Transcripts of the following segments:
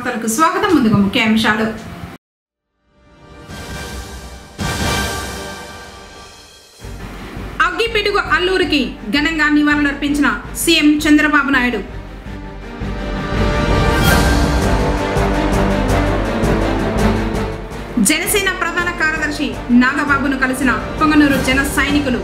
వార్తలకు స్వాగతం. ముందుగా ముఖ్యాంశాలు. అగ్గిపిడుగు అల్లూరికి ఘనంగా నివాళులర్పించిన సీఎం చంద్రబాబు నాయుడు. జనసేన ప్రధాన కార్యదర్శి నాగబాబును కలిసిన పొంగనూరు జన సైనికులు.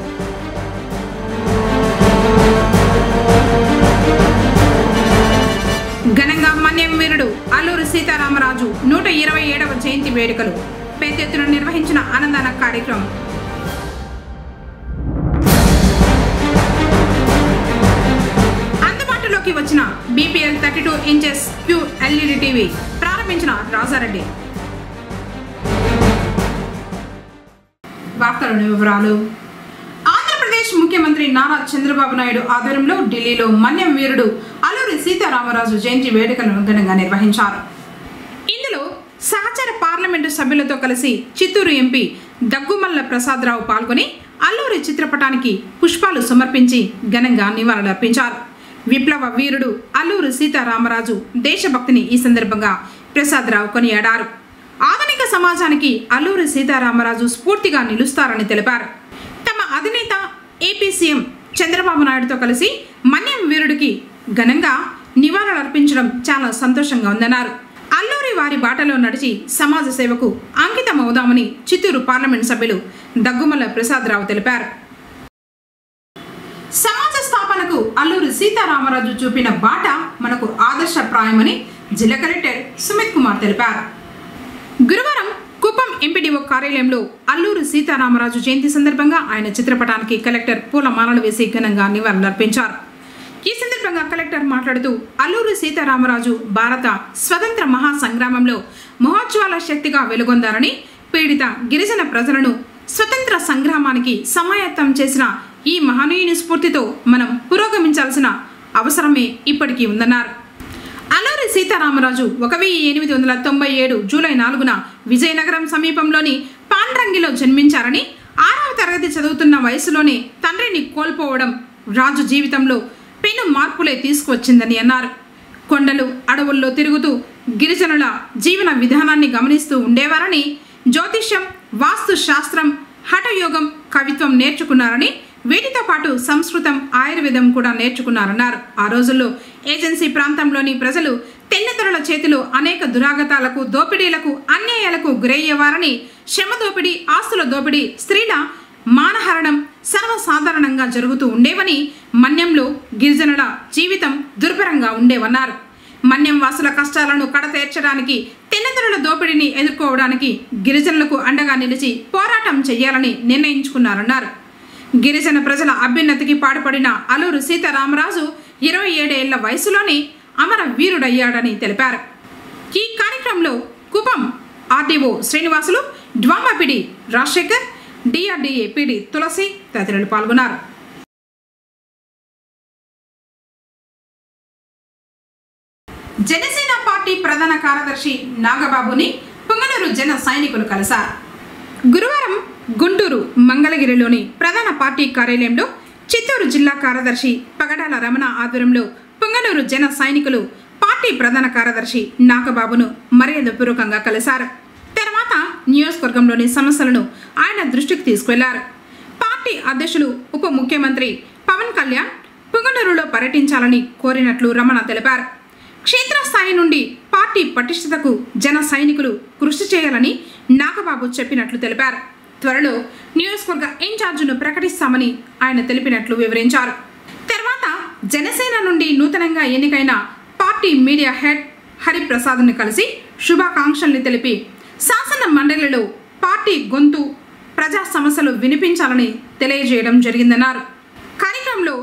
ఘనంగా మన్యం వీరుడు అల్లూరి సీతారామరాజు 127వ జయంతి వేడుకలు పెద్ద ఎత్తున నిర్వహించిన అన్నదాన కార్యక్రమం. అందుబాటులోకి వచ్చిన BPL 32 ఇంచెస్ QLED టీవీ ప్రారంభించిన రాజారెడ్డి. వార్తలోని వివరాలు. ఆంధ్రప్రదేశ్ ముఖ్యమంత్రి నారా చంద్రబాబు నాయుడు ఆధ్వర్యంలో ఢిల్లీలో మన్యం వీరుడు అల్లూరి సీతారామరాజు జయంతి వేడుకలను ఘనంగా నిర్వహించారు. ఇందులో సహచర పార్లమెంటు సభ్యులతో కలిసి చిత్తూరు ఎంపీ దగ్గుమల్ల ప్రసాదరావు పాల్గొని అల్లూరి చిత్రపటానికి పుష్పాలు సమర్పించి ఘనంగా నివాళులర్పించారు. విప్లవ వీరుడు అల్లూరి సీతారామరాజు దేశభక్తిని ఈ సందర్భంగా ప్రసాదరావు కొనియాడారు. ఆధునిక సమాజానికి అల్లూరి సీతారామరాజు స్ఫూర్తిగా నిలుస్తారని తెలిపారు. తమ అధినేత ఏపీ సీఎం చంద్రబాబు నాయుడుతో కలిసి మన్యం వీరుడికి ఘనంగా నివాళులర్పించడం చాలా సంతోషంగా ఉందన్నారు. అల్లూరి వారి బాటలో నడిచి సమాజ సేవకు అంకితమవుదామని చిత్తూరు పార్లమెంట్ సభ్యులు దగ్గుమల్ల ప్రసాదరావు తెలిపారు. సమాజ స్థాపనకు అల్లూరి సీతారామరాజు చూపిన బాట మనకు ఆదర్శప్రాయమని జిల్లా కలెక్టర్ సుమిత్ కుమార్ తెలిపారు. గురువారం కుప్పం ఎంపీడీఓ కార్యాలయంలో అల్లూరి సీతారామరాజు జయంతి సందర్భంగా ఆయన చిత్రపటానికి కలెక్టర్ పూలమాలలు వేసి ఘనంగా నివాళులర్పించారు. ఈ సందర్భంగా కలెక్టర్ మాట్లాడుతూ అల్లూరి సీతారామరాజు భారత స్వతంత్ర మహాసంగ్రామంలో మహోజ్వల శక్తిగా వెలుగొందారని, పీడిత గిరిజన ప్రజలను స్వతంత్ర సంగ్రామానికి సమాయత్తం చేసిన ఈ మహనీయుని స్ఫూర్తితో మనం పురోగమించాల్సిన అవసరమే ఇప్పటికీ ఉందన్నారు. అల్లూరి సీతారామరాజు 1897 జూలై 4న విజయనగరం సమీపంలోని పాండ్రంగిలో జన్మించారని, 6వ తరగతి చదువుతున్న వయసులోనే తండ్రిని కోల్పోవడం రాజు జీవితంలో పెను మార్పులే తీసుకువచ్చిందని అన్నారు. కొండలు అడవుల్లో తిరుగుతూ గిరిజనుల జీవన విధానాన్ని గమనిస్తూ ఉండేవారని, జ్యోతిష్యం, వాస్తు శాస్త్రం, హఠయోగం, కవిత్వం నేర్చుకున్నారని, వీటితో పాటు సంస్కృతం, ఆయుర్వేదం కూడా నేర్చుకున్నారన్నారు. ఆ రోజుల్లో ఏజెన్సీ ప్రాంతంలోని ప్రజలు తెల్లదొరల చేతిలో అనేక దురాగతాలకు, దోపిడీలకు, అన్యాయాలకు గురయ్యేవారని, శ్రమ దోపిడీ, ఆస్తుల దోపిడీ, స్త్రీల మానహరణం సర్వసాధారణంగా జరుగుతూ ఉండేవని, మన్యంలో గిరిజనుల జీవితం దుర్భరంగా ఉండేవన్నారు. మన్యం వాసుల కష్టాలను కడతేర్చడానికి, తెల్లదొరల దోపిడీని ఎదుర్కోవడానికి గిరిజనులకు అండగా నిలిచి పోరాటం చేయాలని నిర్ణయించుకున్నారన్నారు. గిరిజన ప్రజల అభ్యున్నతికి పాటుపడిన అల్లూరి సీతారామరాజు 27 ఏళ్ల వయసులోనే అమర వీరుడయ్యాడని తెలిపారు. ఈ కార్యక్రమంలో కుప్పం ఆర్డీఓ శ్రీనివాసులు, డ్వామాపిడి రాజశేఖర్, డిఆర్డీఏ పిడి తులసి తదితరులు పాల్గొన్నారు. జనసేన పార్టీ ప్రధాన కార్యదర్శి నాగబాబుని పొంగనూరు జన సైనికులు కలిశారు. గురువారం గుంటూరు మంగళగిరిలోని ప్రధాన పార్టీ కార్యాలయంలో చిత్తూరు జిల్లా కార్యదర్శి పగడాల రమణ ఆధ్వర్యంలో పొంగనూరు జన సైనికులు పార్టీ ప్రధాన కార్యదర్శి నాగబాబును మర్యాదపూర్వకంగా కలిశారు. తర్వాత నియోజకవర్గంలోని సమస్యలను ఆయన దృష్టికి తీసుకువెళ్లారు. పార్టీ అధ్యక్షులు ఉప ముఖ్యమంత్రి పవన్ కళ్యాణ్ పొంగనూరులో పర్యటించాలని కోరినట్లు రమణ తెలిపారు. క్షేత్రస్థాయి నుండి పార్టీ పటిష్టతకు జన సైనికులు కృషి చేయాలని నాగబాబు చెప్పినట్లు తెలిపారు. త్వరలో నియోజకవర్గ ఇన్ఛార్జీను ప్రకటిస్తామని ఆయన తెలిపినట్లు వివరించారు. తర్వాత జనసేన నుండి నూతనంగా ఎన్నికైన పార్టీ మీడియా హెడ్ హరిప్రసాద్ని కలిసి శుభాకాంక్షల్ని తెలిపి శాసన మండలిలో పార్టీ గొంతు, ప్రజా సమస్యలు వినిపించాలని తెలియజేయడం జరిగిందన్నారు. కార్యక్రమంలో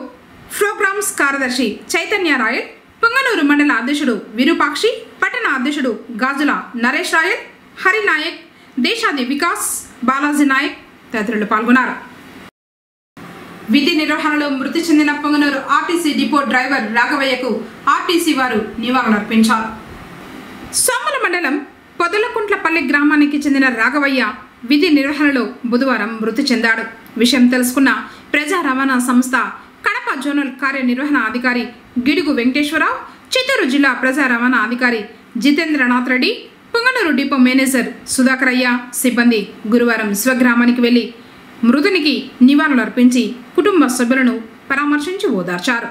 ప్రోగ్రామ్స్ కార్యదర్శి చైతన్య రాయల్, పొంగనూరు మండల అధ్యక్షుడు విరూపాక్షి, పట్టణ అధ్యక్షుడు గాజుల నరేష్ రాయల్, హరినాయక్, దేశాది వికాస్, బాలాజీ నాయక్ తదితరులు పాల్గొన్నారు. విధి నిర్వహణలో మృతి చెందిన పొంగనూరు ఆర్టీసీ డిపో డ్రైవర్ రాఘవయ్యకు ఆర్టీసీ వారు నివాళులర్పించారు. సోమల మండలం పొదలకుంట్లపల్లి గ్రామానికి చెందిన రాఘవయ్య విధి నిర్వహణలో బుధవారం మృతి చెందాడు. విషయం తెలుసుకున్న ప్రజా రవాణా సంస్థ కడప జోనల్ కార్యనిర్వహణ అధికారి గిడుగు వెంకటేశ్వరరావు, చిత్తూరు జిల్లా ప్రజా రవాణా అధికారి జితేంద్రనాథ్ రెడ్డి, పుంగనూరు డిపో మేనేజర్ సుధాకరయ్య సిబ్బంది గురువారం స్వగ్రామానికి వెళ్లి మృతునికి నివాళులర్పించి కుటుంబ సభ్యులను పరామర్శించి ఓదార్చారు.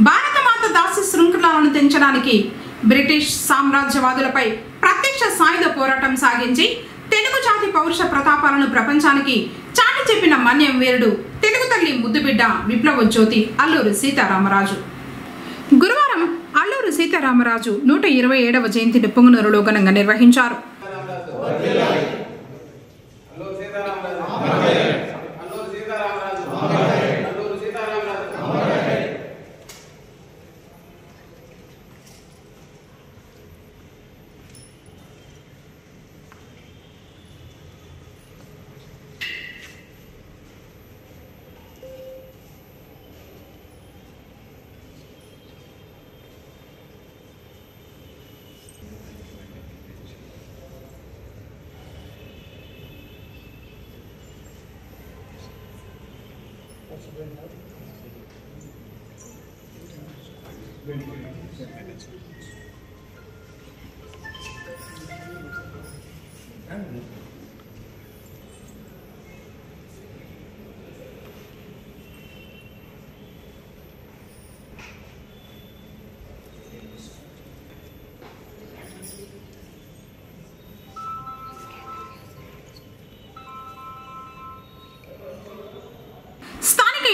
భారతమాత దాసి శృంఖలాలను తెంచడానికి బ్రిటిష్ సామ్రాజ్యవాదులపై ప్రత్యక్ష సాయుధ పోరాటం సాగించి తెలుగు జాతి పౌరుష ప్రతాపాలను ప్రపంచానికి చాటి చెప్పిన మన్యం వీరుడు తెలుగు తల్లి ముద్దుబిడ్డ విప్లవ జ్యోతి అల్లూరి సీతారామరాజు. గురువారం అల్లూరి సీతారామరాజు 127వ జయంతిని పుంగనూరులో ఘనంగా నిర్వహించారు.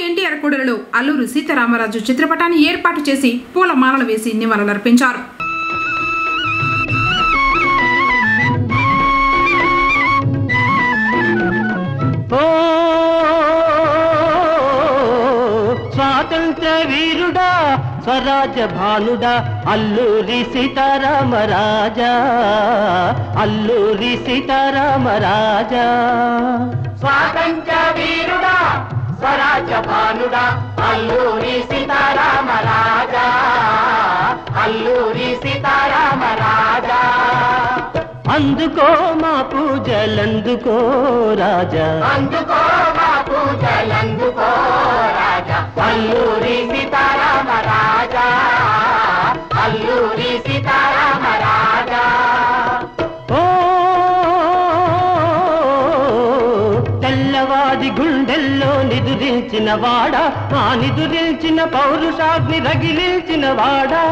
ఎన్టీఆర్ కూడలిలో అల్లూరి సీతారామరాజు చిత్రపటాన్ని ఏర్పాటు చేసి పూలమాలలు వేసి నివాళులర్పించారు. స్వాతంత్ర వీరుడా స్వరాజ్య భానుడా అల్లూరి సీతారామరాజా, అల్లూరి సీతారామరాజా. స్వాతంత్ర వీరుడా స్వరాజ్య భానుడా అల్లూరి సీతారామరాజా, అల్లూరి సీతారామరాజా. అందుకో మా పూజలందుకో రాజా, అందుకో మా పూజలందుకో రాజా, అల్లూరి సీతారామరాజా, అల్లూరి సీతారామరాజా. తెల్లవాడి గుండెల్లో నిదురించిన వాడా, ఆ నిదురించిన పౌరుషాగ్ని రగిలించిన వాడా.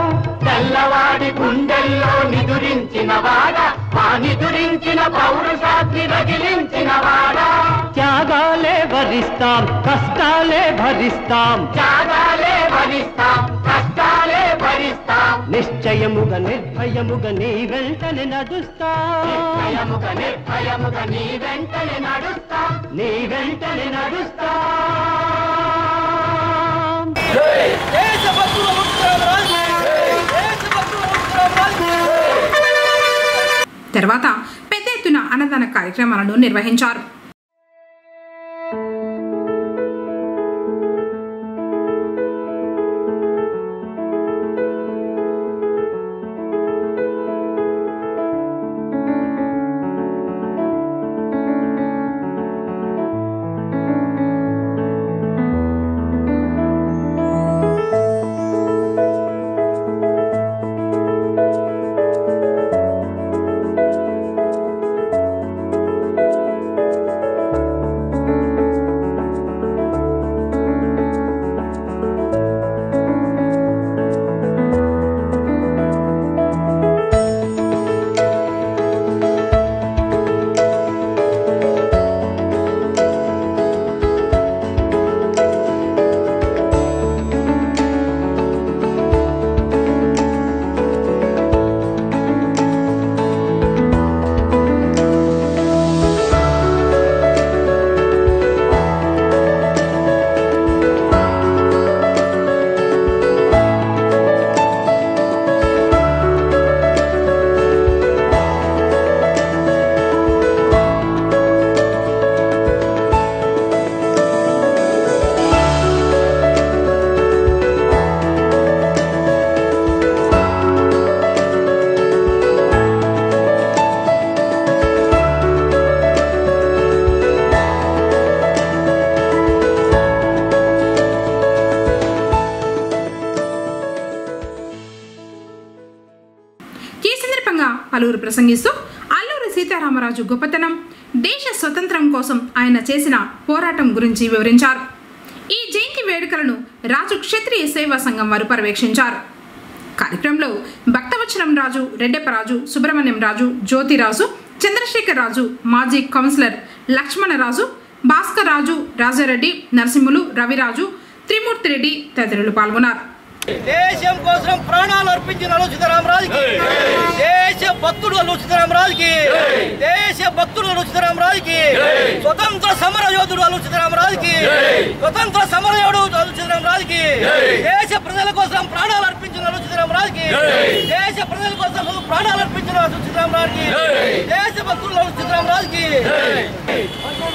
తెల్లవాడి గుండెల్లో నిదురించిన వాడా, ఆ నిదురించిన పౌరుషాగ్ని రగిలించిన వాడా. త్యాగాలే భరిస్తాం కష్టాలే భరిస్తాం, త్యాగాలే భరిస్తాం కష్టాలే భరిస్తాం. నిశ్చయముగా నిర్భయముగా నీ వెంటనే నడుస్తాం, నిశ్చయముగా నిర్భయముగా నీ వెంటనే నడుస్తాం, నీ వెంటనే నడుస్తాం. తర్వాత పెద్ద ఎత్తున అన్నదాన కార్యక్రమాలను నిర్వహించారు. ప్రసంగిస్తూ అల్లూరి సీతారామరాజు గొప్పతనం, దేశ స్వతంత్రం కోసం ఆయన చేసిన పోరాటం గురించి వివరించారు. ఈ జయంతి వేడుకలను రాజు క్షత్రియ సేవా సంఘం వారు పర్యవేక్షించారు. కార్యక్రమంలో భక్తవచనం రాజు, రెడ్డెప్పరాజు, సుబ్రహ్మణ్యం రాజు, జ్యోతిరాజు, చంద్రశేఖర్ రాజు, మాజీ కౌన్సిలర్ లక్ష్మణరాజు, భాస్కర్ రాజు, రాజారెడ్డి, నరసింహులు, రవిరాజు, త్రిమూర్తి రెడ్డి తదితరులు పాల్గొన్నారు. దేశం కోసం ప్రాణాలు అర్పించిన అల్లూరి సీతారామరాజుకి, దేశ భక్తుడు అల్లూరి సీతారామరాజుకి, దేశ భక్తుడు అల్లూరి సీతారామరాజుకి, స్వతంత్ర సమర యోధుడు అల్లూరి సీతారామరాజుకి, స్వతంత్ర సమర యోధుడు అల్లూరి సీతారామరాజుకి, దేశ ప్రజల కోసం ప్రాణాలు అర్పించిన అల్లూరి సీతారామరాజుకి, దేశ ప్రజల కోసం ప్రాణాలు అర్పించిన అల్లూరి సీతారామరాజుకి, దేశ భక్తుడు అల్లూరి సీతారామరాజుకి,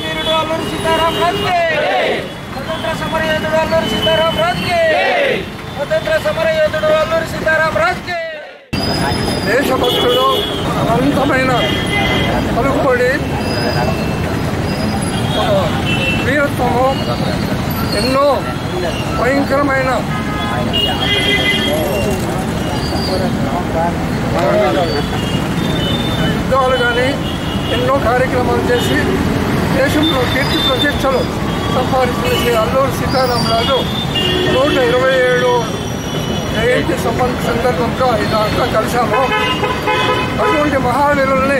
వీరుడు అల్లూరి సీతారామరాజుకి, స్వతంత్ర సమర యోధుడు అల్లూరి సీతారామరాజుకి, స్వతంత్ర సమర యోధుడు అల్లూరి సీతారామరాజుకి. దేశభక్తులు అనంతమైన పలుకుబడి, వీరత్వము, ఎన్నో భయంకరమైన యుద్ధాలు కానీ ఎన్నో కార్యక్రమాలు చేసి దేశంలో కీర్తి ప్రతిష్టలు సంపాదించిన అల్లూరి సీతారామరాజు 127 జయంతి సందర్భంగా ఇదంతా కలిసాము. అటువంటి మహావీరుల్ని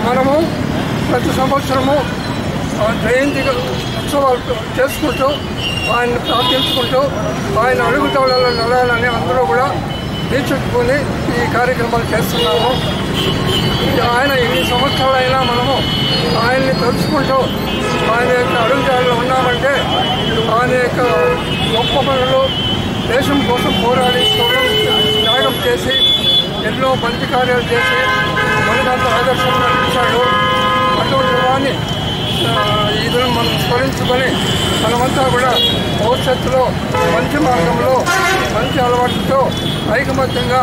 మనము ప్రతి సంవత్సరము జయంతి ఉత్సవాలు చేసుకుంటూ ఆయన్ని ప్రార్థించుకుంటూ ఆయన అడుగుతాడలో నడవాలని అందరూ కూడా దీక్షించుకొని ఈ కార్యక్రమాలు చేస్తున్నాము. ఆయన ఎన్ని సంవత్సరాలైనా మనము ఆయన్ని తలుచుకుంటూ ఆయన యొక్క అడుగుదారిలో ఉన్నామంటే ఆయన యొక్క గొప్ప పనులు, దేశం కోసం పోరాడి త్యాగం చేసి ఎన్నో మంచి కార్యాలు చేసి మనకంతా ఆదర్శంగా నిలిచాడు. అటువంటి వాడిని ఈ దినం మనం స్మరించుకొని మనమంతా కూడా భవిష్యత్తులో మంచి మార్గంలో మంచి అలవాట్లతో ఐకమత్యంగా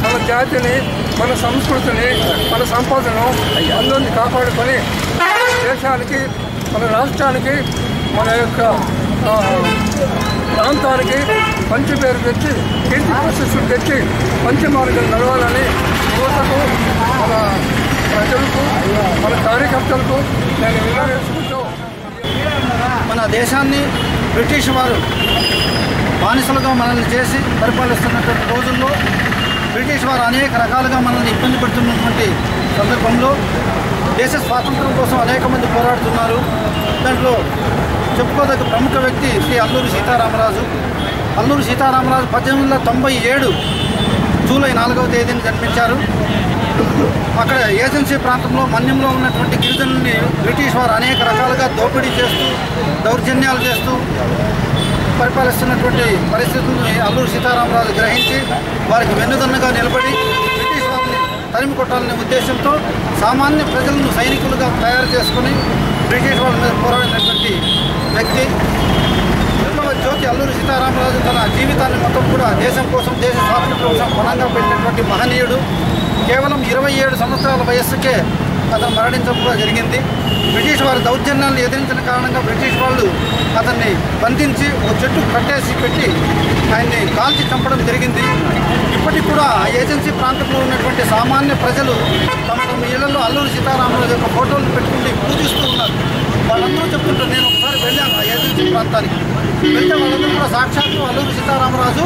మన జాతిని, మన సంస్కృతిని, మన సంపదను అందరినీ కాపాడుకొని దేశానికి, మన రాష్ట్రానికి, మన యొక్క ప్రాంతానికి మంచి పేరు తెచ్చి, కీర్తి ప్రశస్తులు తెచ్చి మంచి మార్గం నడవాలని యువతకు, మన ప్రజలకు, మన కార్యకర్తలకు నేను విన్నవించుకుంటూ, మన దేశాన్ని బ్రిటిష్ వారు బానిసలుగా మనల్ని చేసి పరిపాలిస్తున్నటువంటి రోజుల్లో బ్రిటిష్ వారు అనేక రకాలుగా మనల్ని ఇబ్బంది పెడుతున్నటువంటి సందర్భంలో దేశ స్వాతంత్రం కోసం అనేక మంది పోరాడుతున్నారు. దాంట్లో చెప్పుకోదగ్గ ప్రముఖ వ్యక్తి శ్రీ అల్లూరి సీతారామరాజు. అల్లూరి సీతారామరాజు 1897 జూలై 4వ తేదీన జన్మించారు. అక్కడ ఏజెన్సీ ప్రాంతంలో మన్యంలో ఉన్నటువంటి గిరిజనుల్ని బ్రిటిష్ వారు అనేక రకాలుగా దోపిడీ చేస్తూ, దౌర్జన్యాలు చేస్తూ పరిపాలిస్తున్నటువంటి పరిస్థితులను అల్లూరి సీతారామరాజు గ్రహించి వారికి వెన్నుదన్నుగా నిలబడి బ్రిటిష్ వారిని తరిమి కొట్టాలనే ఉద్దేశంతో సామాన్య ప్రజలను సైనికులుగా తయారు చేసుకుని బ్రిటిష్ వాళ్ళ మీద పోరాడినటువంటి వ్యక్తి. విప్లవ జ్యోతి అల్లూరి సీతారామరాజు తన జీవితాన్ని మొత్తం కూడా దేశం కోసం, దేశ స్వాతంత్ర్యం కోసం పణంగా పెట్టినటువంటి మహనీయుడు. కేవలం 27 సంవత్సరాల వయస్సుకే అతను మరణించడం కూడా జరిగింది. బ్రిటిష్ వారి దౌర్జన్యాలను ఎదిరించిన కారణంగా బ్రిటిష్ వాళ్ళు అతన్ని బంధించి ఒక చెట్టు కట్టేసి పెట్టి ఆయన్ని కాల్చి చంపడం జరిగింది. ఇప్పటికి కూడా ఏజెన్సీ ప్రాంతంలో ఉన్నటువంటి సామాన్య ప్రజలు తమ ఇళ్లలో అల్లూరి సీతారామరాజు యొక్క ఫోటోలు పెట్టుకుంటే పూజిస్తూ ఉన్నారు. వాళ్ళందరూ చెప్తుంటారు, నేను ఒకసారి వెళ్ళాను ఆ ఏజెన్సీ ప్రాంతానికి, వెళ్తే వాళ్ళందరూ కూడా సాక్షాత్తు అల్లూరి సీతారామరాజు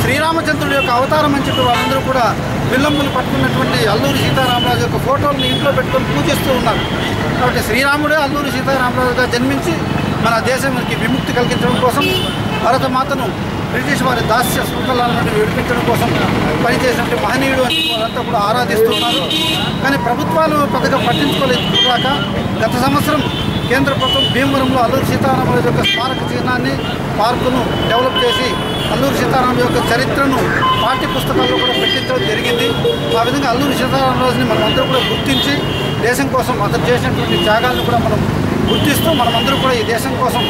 శ్రీరామచంద్రుడి యొక్క అవతారం అని చెప్పి వాళ్ళందరూ కూడా విల్లంబులు పట్టుకున్నటువంటి అల్లూరి సీతారామరాజు యొక్క ఫోటోలను ఇంట్లో పెట్టుకొని పూజిస్తూ ఉన్నారు. కాబట్టి శ్రీరాముడే అల్లూరి సీతారామరాజుగా జన్మించి మన దేశానికి విముక్తి కలిగించడం కోసం, భారతమాతను బ్రిటిష్ వారి దాస్య శృంఖలాల నుండి విడిపించడం కోసం పనిచేసినటువంటి మహనీయుడు అని వాళ్ళంతా కూడా ఆరాధిస్తున్నారు. కానీ ప్రభుత్వాలు పెద్దగా పట్టించుకోలేక గత సంవత్సరం కేంద్ర ప్రభుత్వం భీమవరంలో అల్లూరి సీతారామరాజు యొక్క స్మారక చిహ్నాన్ని, పార్కును డెవలప్ చేసి అల్లూరి సీతారామరాజు యొక్క చరిత్రను పాఠ్య పుస్తకాల్లో కూడా పెట్టించడం జరిగింది. ఆ విధంగా అల్లూరి సీతారామరాజుని మనమందరూ కూడా గుర్తించి దేశం కోసం అతను చేసినటువంటి త్యాగాలను కూడా మనం గుర్తిస్తూ మనమందరూ కూడా ఈ దేశం కోసం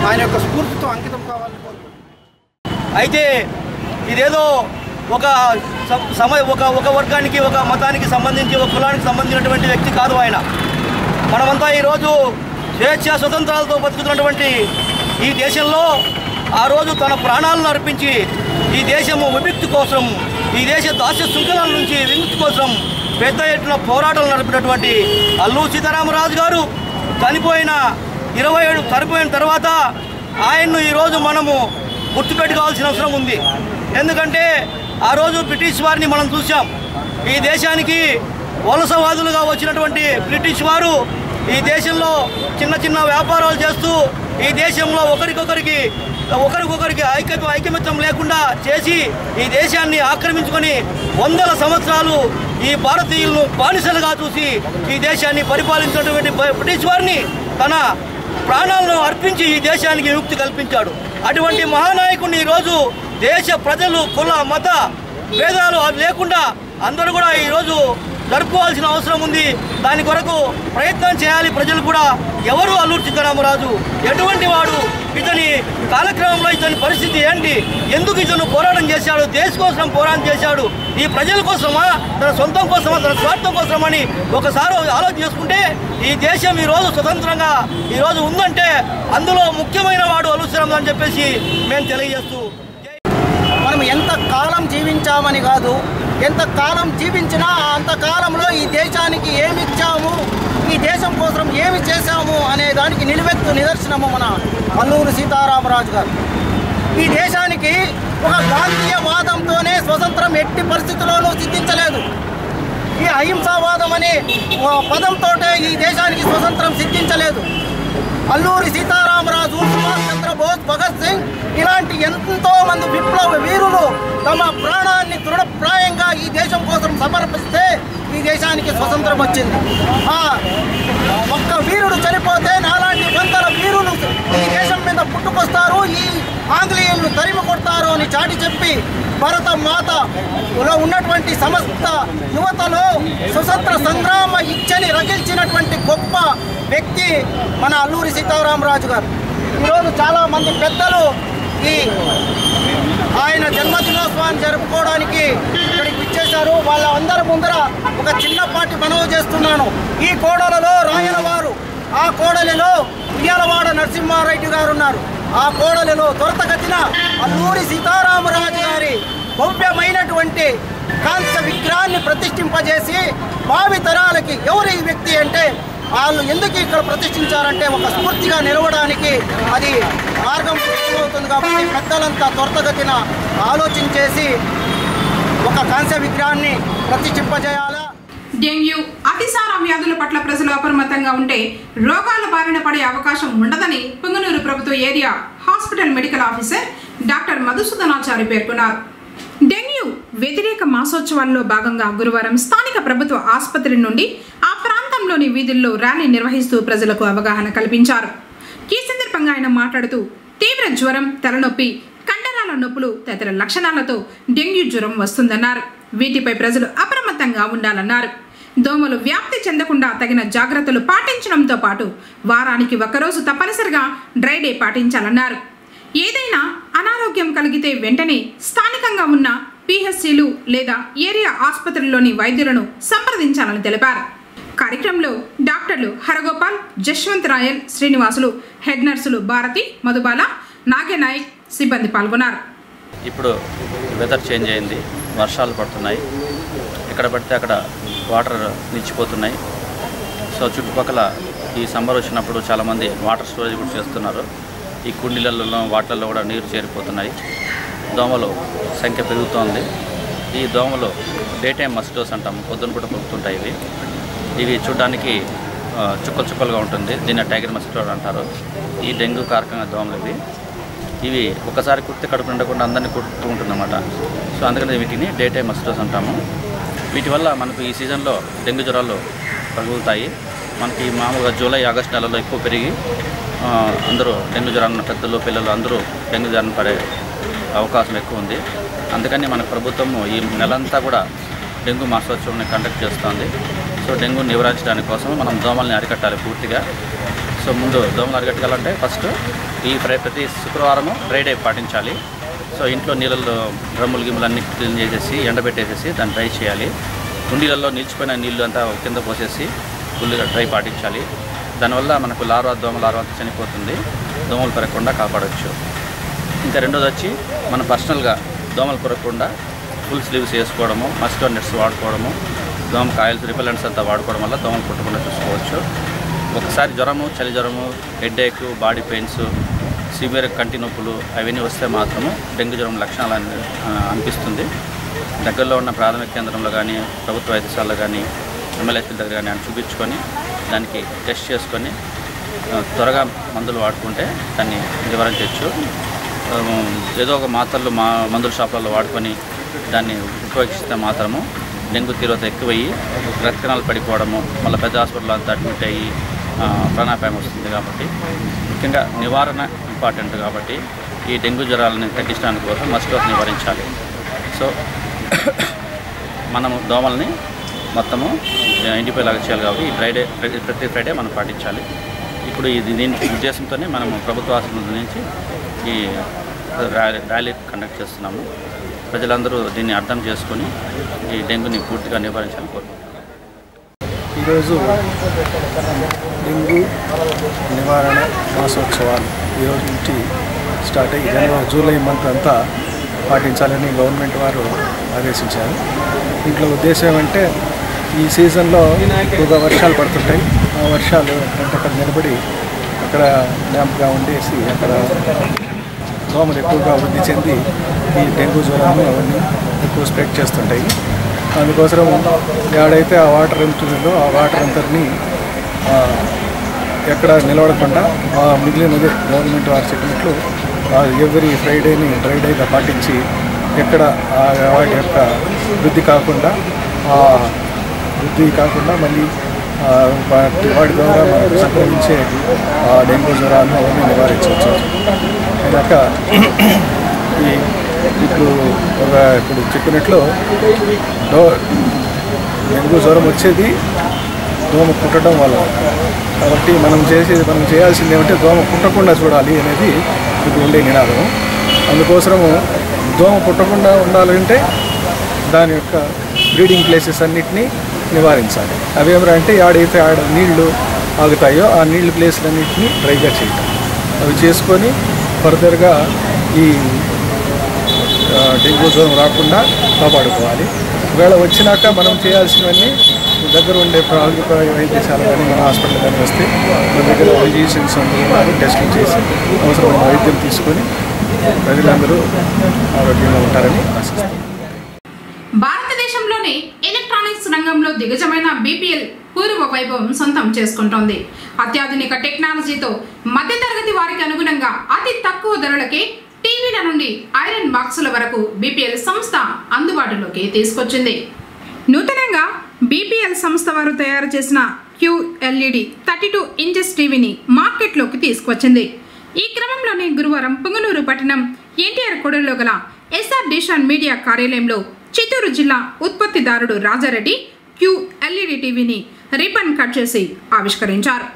ఆయన యొక్క స్ఫూర్తితో అంకితం కావాలని కోరుకుంటున్నాం. అయితే ఇదేదో ఒక వర్గానికి, ఒక మతానికి సంబంధించి, ఒక కులానికి సంబంధించినటువంటి వ్యక్తి కాదు ఆయన. మనమంతా ఈరోజు స్వేచ్ఛ స్వతంత్రాలతో బతుకుతున్నటువంటి ఈ దేశంలో ఆ రోజు తన ప్రాణాలను అర్పించి ఈ దేశము విముక్తి కోసం, ఈ దేశ దాస్య శృంఖలాల నుంచి విముక్తి కోసం పెద్ద ఎత్తున పోరాటాలు నడిపినటువంటి అల్లూరి సీతారామరాజు గారు చనిపోయిన తర్వాత ఆయన్ను ఈరోజు మనము గుర్తుపెట్టుకోవాల్సిన అవసరం ఉంది. ఎందుకంటే ఆ రోజు బ్రిటిష్ వారిని మనం చూసాం. ఈ దేశానికి వలసవాదులుగా వచ్చినటువంటి బ్రిటిష్ వారు ఈ దేశంలో చిన్న చిన్న వ్యాపారాలు చేస్తూ ఈ దేశంలో ఒకరికొకరికి ఐకమత్యం లేకుండా చేసి ఈ దేశాన్ని ఆక్రమించుకొని వందల సంవత్సరాలు ఈ భారతీయులను బానిసలుగా చూసి ఈ దేశాన్ని పరిపాలించినటువంటి బ్రిటిష్ వారిని తన ప్రాణాలను అర్పించి ఈ దేశానికి విముక్తి కల్పించాడు. అటువంటి మహానాయకుడిని ఈరోజు దేశ ప్రజలు కుల మత భేదాలు లేకుండా అందరూ కూడా ఈరోజు జరుపుకోవాల్సిన అవసరం ఉంది. దాని కొరకు ప్రయత్నం చేయాలి ప్రజలు కూడా. ఎవరు అల్లూరి సీతారామరాజు, ఎటువంటి వాడు, ఇతని కాలక్రమంలో ఇతని పరిస్థితి ఏంటి, ఎందుకు ఇతను పోరాటం చేశాడు, దేశం కోసం పోరాటం చేశాడు, ఈ ప్రజల కోసమా, తన సొంతం కోసమా, తన స్వార్థం కోసమని ఒకసారి ఆలోచన చేసుకుంటే ఈ దేశం ఈరోజు స్వతంత్రంగా ఈరోజు ఉందంటే అందులో ముఖ్యమైన వాడు అల్లూరి సీతారామరాజు అని చెప్పేసి మేము తెలియజేస్తూ, మనం ఎంత కాలం జీవించామని కాదు, ఎంత కాలం జీవించినా అంతకాలంలో ఈ దేశానికి ఏమి ఇచ్చాము, ఈ దేశం కోసం ఏమి చేశాము అనే దానికి నిదర్శనము మన అల్లూరి సీతారామరాజు గారు. ఈ దేశానికి ఒక గాంధీయవాదంతోనే స్వతంత్రం ఎట్టి పరిస్థితుల్లోనూ సిద్ధించలేదు. ఈ అహింసావాదం అనే పదంతో ఈ దేశానికి స్వతంత్రం సిద్ధించలేదు. అల్లూరి సీతారామరాజు, సుభాష్ చంద్రబోస్, భగత్ సింగ్ ఇలాంటి ఎంతో మంది విప్లవ వీరులు తమ ప్రాణాన్ని దృఢప్రాయంగా ఈ దేశం కోసం సమర్పిస్తే ఈ దేశానికి స్వతంత్రం వచ్చింది. ఒక్క వీరుడు చనిపోతే నాలాంటి వందల వీరులు ఈ దేశం మీద పుట్టుకొస్తారు, ఈ ఆంగ్లేయులను తరిమి కొడతారు అని చాటి చెప్పి భరత మాతలో ఉన్నటువంటి సమస్త యువతలో స్వతంత్ర సంగ్రామ ఇచ్చని రగిల్చినటువంటి గొప్ప వ్యక్తి మన అల్లూరి సీతారామరాజు గారు. ఈరోజు చాలామంది పెద్దలు ఈ ఆయన జన్మదినోత్సవాన్ని జరుపుకోవడానికి ఇక్కడికి విచ్చేశారు. వాళ్ళందరి ముందర ఒక చిన్నపాటి మనవి చేస్తున్నాను. ఈ కోడలలో రాయలవారు, ఆ కోడలిలో ఉయ్యాలవాడ నరసింహారెడ్డి గారు ఉన్నారు. ఆ కోడలిలో త్వరతగతిన అల్లూరి సీతారామరాజు గారి భవ్యమైనటువంటి కాంస్య విగ్రహాన్ని ప్రతిష్ఠింపజేసి భావి తరాలకి ఎవరు ఈ వ్యక్తి అంటే వాళ్ళు ఎందుకు ఇక్కడ ప్రతిష్ఠించారంటే ఒక స్ఫూర్తిగా నిలవడానికి అది మార్గం అవుతుంది. కాబట్టి పెద్దలంతా త్వరతగతిన ఆలోచించేసి ఒక కాంస్య విగ్రహాన్ని ప్రతిష్ఠింపజేయాలా. డెంగ్యూ, అతిసార వ్యాధుల పట్ల ప్రజలు అప్రమత్తంగా ఉంటే రోగాల బారిన పడే అవకాశం ఉండదని పుంగనూరు ప్రభుత్వ area hospital medical officer doctor Madhusudanachari పేర్కొన్నారు. డెంగ్యూ వ్యతిరేక మాసోత్సవాల్లో భాగంగా గురువారం స్థానిక ప్రభుత్వ ఆసుపత్రి నుండి ఆ ప్రాంతంలోని వీధుల్లో ర్యాలీ నిర్వహిస్తూ ప్రజలకు అవగాహన కల్పించారు. ఈ సందర్భంగా ఆయన మాట్లాడుతూ తీవ్ర జ్వరం, తలనొప్పి, కండరాల నొప్పులు తదితర లక్షణాలతో డెంగ్యూ జ్వరం వస్తుందన్నారు. వీటిపై ప్రజలు అప్రమత్తంగా ఉండాలన్నారు. దోమలు వ్యాప్తి చెందకుండా తగిన జాగ్రత్తలు పాటించడంతో పాటు వారానికి ఒకరోజు తప్పనిసరిగా డ్రై డే పాటించాలన్నారు. ఏదైనా అనారోగ్యం కలిగితే వెంటనే స్థానికంగా ఉన్న పిహెచ్సిలు లేదా ఏరియా ఆసుపత్రుల్లోని వైద్యులను సంప్రదించాలని తెలిపారు. కార్యక్రమంలో డాక్టర్లు హరగోపాల్, జశ్వంత్ రాయల్, శ్రీనివాసులు, హెడ్ నర్సులు భారతి, మధుబాల, నాగేనాయక్ సిబ్బంది పాల్గొన్నారు. ఇప్పుడు వెదర్ చేంజ్ అయింది, వర్షాలు పడుతున్నాయి, ఎక్కడ పడితే అక్కడ వాటర్ నిలిచిపోతున్నాయి. సో చుట్టుపక్కల ఈ సమ్మర్ వచ్చినప్పుడు చాలామంది వాటర్ స్టోరేజ్ కూడా చేస్తున్నారు. ఈ కుండీలలో వాటిల్లో కూడా నీరు చేరిపోతున్నాయి. దోమలు సంఖ్య పెరుగుతోంది. ఈ దోమలు డే టైం మస్కిటోస్ అంటాము, పొద్దున కూడా పొక్కుతుంటాయి. ఇవి చూడడానికి చుక్కలు చుక్కలుగా ఉంటుంది. దీన్ని టైగర్ మస్కిటో అంటారు. ఈ డెంగ్యూ కారకంగా దోమలు ఇవి ఒకసారి కుడితే కడుపు నిండకుండా అందరినీ కుడుతూ ఉంటుందన్నమాట. సో అందుకని వీటిని డే టైం మస్కిటోస్ అంటాము. వీటి వల్ల మనకు ఈ సీజన్లో డెంగ్యూ జ్వరాలు తగులుతాయి. మనకి మామూలుగా జూలై, ఆగస్టు నెలలో ఎక్కువ పెరిగి అందరూ డెంగ్యూ జ్వరాన్ని, పెద్దలు, పిల్లలు అందరూ డెంగ్యూ జ్వరం పడే అవకాశం ఎక్కువ ఉంది. అందుకని మన ప్రభుత్వము ఈ నెలంతా కూడా డెంగ్యూ మాసోత్సవాన్ని కండక్ట్ చేస్తుంది. సో డెంగ్యూ నివారించడానికి కోసం మనం దోమల్ని అరికట్టాలి పూర్తిగా. సో ముందు దోమలు అరికట్టాలంటే ఫస్ట్ ఈ ప్రతి శుక్రవారము డ్రై డే పాటించాలి. సో ఇంట్లో నీళ్ళల్లో డ్రమ్ములు గిమ్ములు అన్నీ క్లీన్ చేసేసి ఎండబెట్టేసేసి దాన్ని డ్రై చేయాలి. కుండీలలో నిలిచిపోయిన నీళ్ళు అంతా కింద పోసేసి ఫుల్గా డ్రై పాటించాలి. దానివల్ల మనకు దోమ లార్వా అంతా చనిపోతుంది. దోమలు పెరగకుండా కాపాడవచ్చు. ఇంకా రెండోది వచ్చి మనం పర్సనల్గా దోమలు పెరగకుండా ఫుల్ స్లీవ్స్ వేసుకోవడము, మస్కిటో నెట్స్ వాడుకోవడము, దోమ కాయల్స్ రిపెలెంట్స్ అంతా వాడుకోవడం వల్ల దోమలు పుట్టకుండా చూసుకోవచ్చు. ఒకసారి జ్వరము, చలి జ్వరము, హెడ్ఏక్, బాడీ పెయిన్స్, సివియర్ కంటి నొప్పులు అవన్నీ వస్తే మాత్రము డెంగ్యూ జ్వరం లక్షణాలు అనిపిస్తుంది. దగ్గరలో ఉన్న ప్రాథమిక కేంద్రంలో కానీ, ప్రభుత్వ వైద్యశాలలో కానీ, ఎమ్మెల్యేల దగ్గర కానీ చూపించుకొని దానికి టెస్ట్ చేసుకొని త్వరగా మందులు వాడుకుంటే దాన్ని నివారించవచ్చు. ఏదో ఒక మాత్రలు మందుల షాపులలో వాడుకొని దాన్ని ఉపయోగిస్తే మాత్రము డెంగ్యూ తీవ్రత ఎక్కువయ్యి రక్తనాలు పడిపోవడము, మళ్ళీ పెద్ద హాస్పిటల్లో అంతా అడ్మిట్ అయ్యి ప్రాణాపాయం వస్తుంది. కాబట్టి ముఖ్యంగా నివారణ ఇంపార్టెంట్. కాబట్టి ఈ డెంగ్యూ జ్వరాలని తగ్గించడానికి కోసం మస్కిటో నివారించాలి. సో మనము దోమల్ని మొత్తము ఇంటిపోయేలాగా చేయాలి. కాబట్టి ఈ ప్రతి ఫ్రైడే మనం పాటించాలి. ఇప్పుడు దీని ఉద్దేశంతోనే మనము ప్రభుత్వ ఆసుపత్రి నుంచి ఈ ర్యాలీ కండక్ట్ చేస్తున్నాము. ప్రజలందరూ దీన్ని అర్థం చేసుకొని ఈ డెంగ్యూని పూర్తిగా నివారించాలని కోరుకుంటున్నాను. ఈరోజు డెంగ్యూ నివారణ మాసోత్సవాలు ఈరోజు నుంచి స్టార్ట్ అయ్యి జూలై మంత్ అంతా పాటించాలని గవర్నమెంట్ వారు ఆదేశించారు. దీంట్లో ఉద్దేశం ఏమంటే ఈ సీజన్లో ఎక్కువగా వర్షాలు పడుతుంటాయి. ఆ వర్షాలు అక్కడ నిలబడి అక్కడ డ్యాంప్గా ఉండేసి అక్కడ దోమలు ఎక్కువగా వృద్ధి చెంది ఈ డెంగ్యూ జ్వరాన్ని అవన్నీ ఎక్కువ స్ప్రెడ్ చేస్తుంటాయి. అందుకోసం ఎక్కడైతే ఆ వాటర్ ఉంటుందో ఆ వాటర్ అంతటినీ ఎక్కడ నిలబడకుండా మిగిలినదే గవర్నమెంట్ వారు చెప్పినట్లు ఎవ్రీ ఫ్రైడేని డ్రై డేగా పాటించి ఎక్కడ వాటి యొక్క వృద్ధి కాకుండా మళ్ళీ వాటి ద్వారా మనకు సంక్రమించే డెంగ్యూ జ్వరాలను అవన్నీ నివారించవచ్చు. అయినాక ఇప్పుడు చెప్పినట్లు డెంగ్యూ జ్వరం వచ్చేది దోమ కుట్టడం వల్ల. కాబట్టి మనం చేయాల్సింది ఏమంటే దోమ కుట్టకుండా చూడాలి అనేది ఇప్పుడు ఉండే నినాదం. అందుకోసము దోమ కుట్టకుండా ఉండాలంటే దాని యొక్క బ్రీడింగ్ ప్లేసెస్ అన్నిటినీ నివారించాలి. అవేమంటే ఆడైతే నీళ్లు ఆగుతాయో ఆ నీళ్ళు ప్లేస్లన్నింటినీ డ్రైగా చేయటం, అవి చేసుకొని ఫర్దర్గా ఈ డెంగ్యూ జ్వరం రాకుండా కాపాడుకోవాలి. ఒకవేళ వచ్చినాక మనం చేయాల్సినవన్నీ దగ్గర ఉండే ప్రాథమిక వైద్యశాల కానీ మన హాస్పిటల్ కానీ వస్తే మన దగ్గర ఫిజిషియన్స్ అందరూ టెస్టులు చేసి అవసరమైన వైద్యం తీసుకొని ప్రజలందరూ ఆరోగ్యంగా ఉంటారని ఆశిస్తాం. భారతదేశంలోనే ఎలక్ట్రానిక్స్ రంగంలో దిగ్గజమైన బీపీఎల్ పూర్వ వైభవం సొంతం చేసుకుంటోంది. అత్యాధునిక టెక్నాలజీతో మధ్యతరగతి వారికి అనుగుణంగా అతి తక్కువ ధరలకే టీవీల నుండి ఐరన్ బాక్సుల వరకు బీపీఎల్ సంస్థ అందుబాటులోకి తీసుకొచ్చింది. నూతనంగా బీపీఎల్ సంస్థ వారు తయారు చేసిన QLED 32 ఇంచెస్ టీవీని మార్కెట్లోకి తీసుకొచ్చింది. ఈ క్రమంలోనే గురువారం పుంగనూరు పట్టణం ఎన్టీఆర్ కూడలిలో గల SR డిషాన్ మీడియా కార్యాలయంలో చిత్తూరు జిల్లా ఉత్పత్తిదారుడు రాజారెడ్డి QLED టీవీని రిబన్ కట్ చేసి ఆవిష్కరించారు.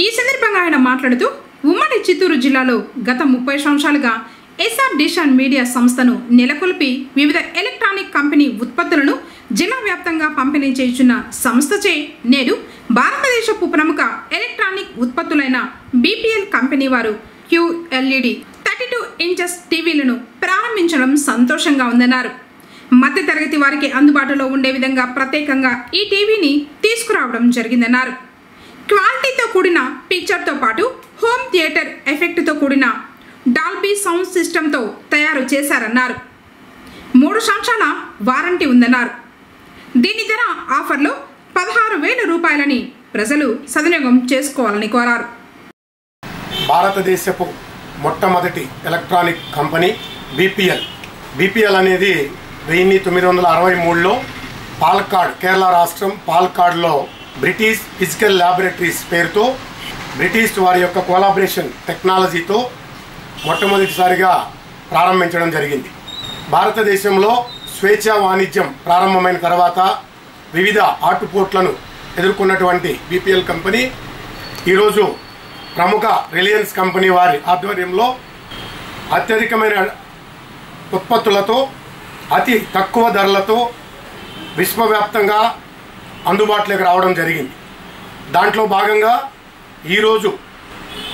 ఈ సందర్భంగా ఆయన మాట్లాడుతూ ఉమ్మడి చిత్తూరు జిల్లాలో గత 30 సంవత్సరాలుగా SR డిషాన్ మీడియా సంస్థను నెలకొల్పి వివిధ ఎలక్ట్రానిక్ కంపెనీ ఉత్పత్తులను జిల్లా వ్యాప్తంగా పంపిణీ చేయుచున్న సంస్థచే నేడు భారతదేశపు ప్రముఖ ఎలక్ట్రానిక్ ఉత్పత్తులైన బీపీఎల్ కంపెనీ వారు QLED 32 ఇంచెస్ టీవీలను ప్రారంభించడం సంతోషంగా ఉందన్నారు. మధ్యతరగతి వారికి అందుబాటులో ఉండే విధంగా ప్రత్యేకంగా ఈ టీవీని తీసుకురావడం జరిగిందన్నారు. క్వాలిటీతో కూడిన పిక్చర్తో పాటు హోమ్ థియేటర్ ఎఫెక్ట్తో కూడిన డాల్బీ సౌండ్ సిస్టంతో తయారు చేశారన్నారు. 3 సంవత్సరాల వారంటీ ఉందన్నారు. దీని ధర ఆఫర్లో 16,000 రూపాయలని ప్రజలు సద్వినియోగం చేసుకోవాలని కోరారు. భారతదేశపు మొట్టమొదటి ఎలక్ట్రానిక్ కంపెనీ బీపీఎల్ అనేది 1963లో పాలక్కాడ్, కేరళ రాష్ట్రం పాలక్కాడ్లో బ్రిటిష్ ఫిజికల్ ల్యాబొరేటరీస్ పేరుతో బ్రిటిష్ వారి యొక్క కొలాబరేషన్ టెక్నాలజీతో మొట్టమొదటిసారిగా ప్రారంభించడం జరిగింది. భారతదేశంలో స్వేచ్ఛా వాణిజ్యం ప్రారంభమైన తర్వాత వివిధ ఆటుపోట్లను ఎదుర్కొన్నటువంటి బీపీఎల్ కంపెనీ ఈరోజు ప్రముఖ రిలయన్స్ కంపెనీ వారి ఆధ్వర్యంలో అత్యధికమైన ఉత్పత్తులతో అతి తక్కువ ధరలతో విశ్వవ్యాప్తంగా అందుబాటులోకి రావడం జరిగింది. దాంట్లో భాగంగా ఈరోజు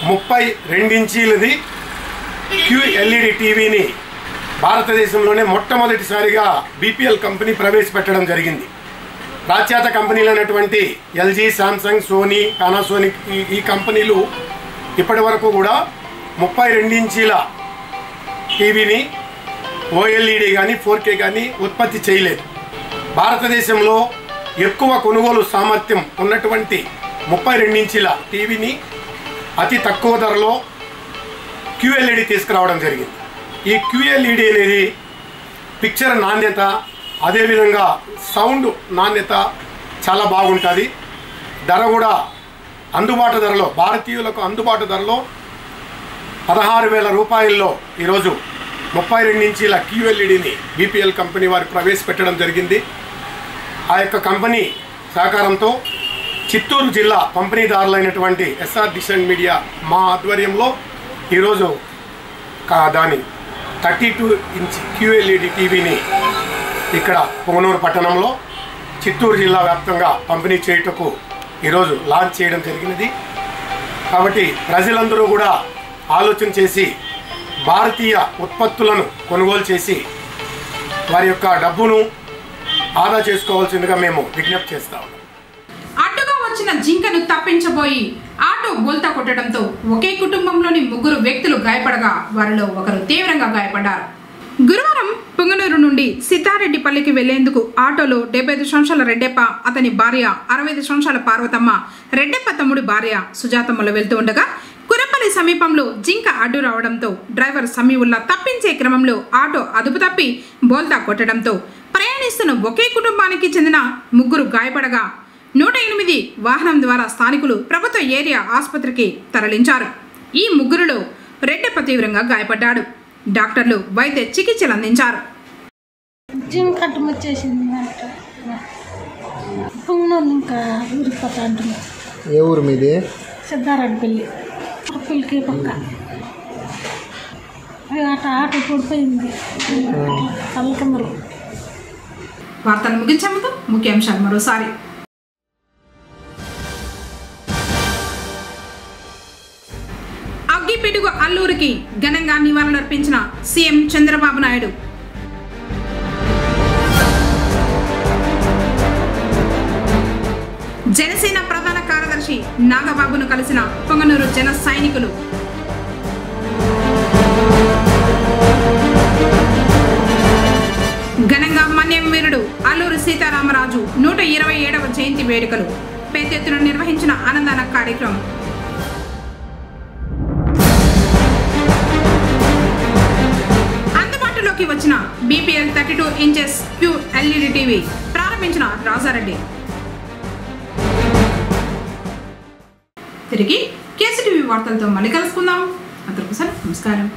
32 ఇంచీలది QLED టీవీని భారతదేశంలోనే మొట్టమొదటిసారిగా బీపీఎల్ కంపెనీ ప్రవేశపెట్టడం జరిగింది. పాశ్చాత్య కంపెనీలైనటువంటి ఎల్జీ, శాంసంగ్, సోనీ, పానాసోనిక్ ఈ కంపెనీలు ఇప్పటి వరకు కూడా 32 ఇంచీల టీవీని OLED కానీ 4K కానీ ఉత్పత్తి చేయలేదు. భారతదేశంలో ఎక్కువ కొనుగోలు సామర్థ్యం ఉన్నటువంటి 32 ఇంచీల టీవీని అతి తక్కువ ధరలో QLED తీసుకురావడం జరిగింది. ఈ QLED అనేది పిక్చర్ నాణ్యత, అదేవిధంగా సౌండ్ నాణ్యత చాలా బాగుంటుంది. ధర కూడా అందుబాటు ధరలో, భారతీయులకు అందుబాటు ధరలో 16,000 రూపాయల్లో ఈరోజు 32 ఇంచీల QLEDని బీపీఎల్ కంపెనీ వారు ప్రవేశపెట్టడం జరిగింది. ఆ యొక్క కంపెనీ సహకారంతో చిత్తూరు జిల్లా పంపిణీదారులైనటువంటి ఎస్ఆర్ డిష్ అండ్ మీడియా మా ఆధ్వర్యంలో ఈరోజు దాని 32 ఇంచ్ QLED టీవీని ఇక్కడ పొంగనూరు పట్టణంలో చిత్తూరు జిల్లా వ్యాప్తంగా పంపిణీ చేయుటకు ఈరోజు లాంచ్ చేయడం జరిగినది. కాబట్టి ప్రజలందరూ కూడా ఆలోచన చేసి భారతీయ ఉత్పత్తులను కొనుగోలు చేసి వారి యొక్క డబ్బును ఆదా చేసుకోవాల్సిందిగా మేము విజ్ఞప్తి చేస్తాము. అడ్డుగా వచ్చిన జింకను తప్పించబోయి ఆటో బోల్తా కొట్టడంతో ఒకే కుటుంబంలోని 3 వ్యక్తులు గాయపడగా వారిలో ఒకరు తీవ్రంగా గాయపడ్డారు. గురువారం పొంగనూరు నుండి సిద్ధారెడ్డిపల్లికి వెళ్లేందుకు ఆటోలో 75 సంవత్సరాల రెడ్డెప్ప, అతని భార్య 65 సంవత్సరాల పార్వతమ్మ, రెడ్డెప్ప తమ్ముడి భార్య సుజాతమ్మలు వెళ్తూ ఉండగా కురపల్లి సమీపంలో జింక అడ్డు రావడంతో డ్రైవర్ సమీవుల్లా తప్పించే క్రమంలో ఆటో అదుపు తప్పి బోల్తా కొట్టడంతో ప్రయాణిస్తున్న ఒకే కుటుంబానికి చెందిన 3 గాయపడగా 108 వాహనం ద్వారా స్థానికులు ప్రభుత్వ ఏరియా ఆసుపత్రికి తరలించారు. ఈ 3లో రెడ్డెప్ప తీవ్రంగా గాయపడ్డాడు. డాక్టర్లు వైద్య చికిత్సలు అందించారు. జింకట్టు వచ్చేసింది పొంగనూరు ఇంకా ఊరిపోతా అంటున్నా. ఏ ఊరు మీది? సిద్ధారెడ్డిపల్లి. పిల్లకి పక్క ఆటో పడిపోయింది కళ్ళ. వార్తలు ముగించే ముందు ముఖ్యాంశాలు మరోసారి. అగ్గిపిడుగు అల్లూరికి ఘనంగా నివాళులర్పించిన సీఎం చంద్రబాబు నాయుడు. జనసేన ప్రధాన కార్యదర్శి నాగబాబును కలిసిన పొంగనూరు జన సైనికులు. ఘనంగా మన్యం వీరుడు అల్లూరి సీతారామరాజు 127వ జయంతి వేడుకలు పెద్ద ఎత్తున నిర్వహించిన అన్నదాన కార్యక్రమం. అందుబాటులోకి వచ్చిన బీపీఎల్ 32 ఇంచెస్ QLED టీవీ ప్రారంభించిన రాజారెడ్డి. తిరిగి కేసీటీవీ వార్తలతో మళ్ళీ కలుసుకుందాం. అందరికీ నమస్కారం.